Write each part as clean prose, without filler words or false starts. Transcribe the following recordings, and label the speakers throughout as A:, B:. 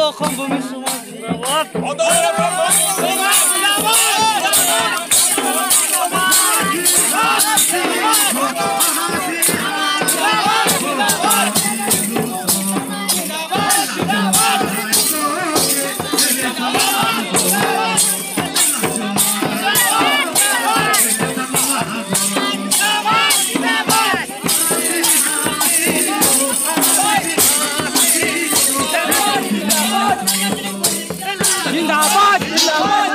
A: অসম ভূমি সমাজ জিন্দাবাদ। जिंदाबाद जिंदाबाद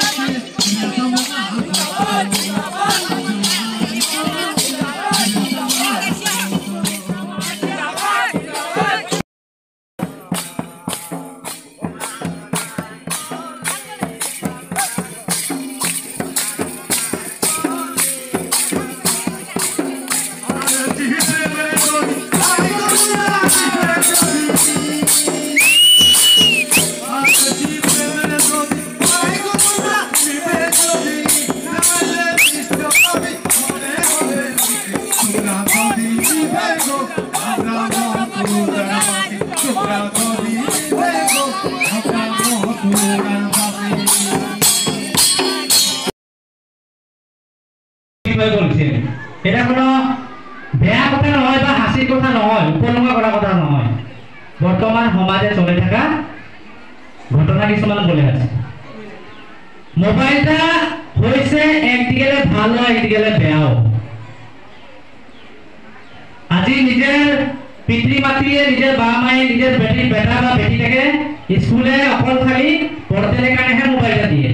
A: এটা কোনো বেয়া কথা নহয় বা হাসির কথা নহয়, উপলঙ্ঘা করা কথা নহয়। বর্তমান সমাজে চলে থাকা ঘটনা কিছুমান বলে আছে। মোবাইলটা হয়েছে একদিকে ভালো একদিকে বেয়াও। আজি নিজের পিতৃ মাতৃয়ে নিজের বা মায়ে নিজের বেটা বা বেটিটাকে স্কুলে অকল খালি পড়তে লেখানেহে মোবাইলটা দিয়ে,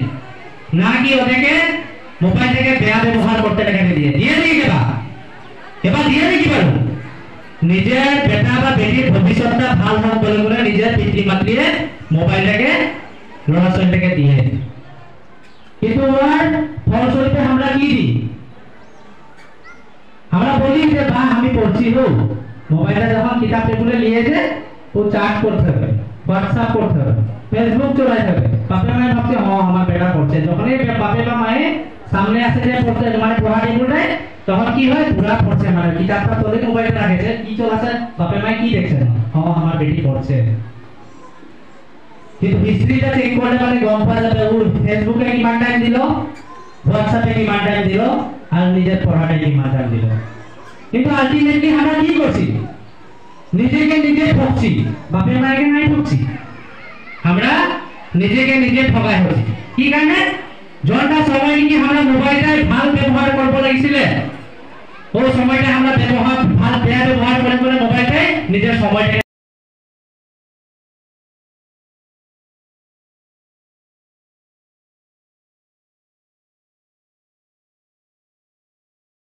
A: না কি ওদেরকে মোবাইলটাকে বেয়া ব্যবহার করতে লেখানে দিয়ে দিয়ে নাকি এবার দিয়ে নাকি পারো নিজের বেটা বা বেটির ভবিষ্যৎটা ভাল হোক বলে নিজের পিতৃ মাতৃয়ে মোবাইলটাকে ল'ৰা ছোৱালীটাকে দিয়ে। কিন্তু ওর ফলস্বরূপে আমরা কি দিই? আমরা বলি যে বা আমি পড়ছি হো, মোবাইলটা যখন কিতাব টেবিলে নিয়েছে ও চ্যাট করতে হবে, হোয়াটসঅ্যাপ করতে হবে, ফেসবুক চলাই যাবে। বাপে মায়ে ভাবছে আমার বেটা পড়ছে, যখনই বাপে বা মায়ে সামনে আসে যে পড়তে মানে পড়া টেবিলে, তখন কি হয় পুরা পড়ছে মানে কিতাবটা তোলে মোবাইলটা রাখেছে, কি চলাছে বাপে মায়ে কি দেখছেন আমার বেটি পড়ছে। কিন্তু হিস্ট্রিটা চেক করলে মানে গম পাওয়া যাবে ও ফেসবুকে কিমান টাইম দিল, হোয়াটসঅ্যাপে কিমান টাইম দিল আর নিজের পড়াটা কিমান টাইম দিল। কিন্তু আলটিমেটলি আমরা কি করছি? নিজেকে নিজে ঠকছি, বাপের মায়েকে নাই ঠকছি, আমরা নিজেকে নিজে ঠকাই হচ্ছি। কি কারণে? যতটা সময় কি আমরা মোবাইলটাই ভাল ব্যবহার করব লাগিছিলে, ও সময়টা আমরা ব্যবহার ভাল বেয়া ব্যবহার করে মোবাইলটাই নিজের সময়টা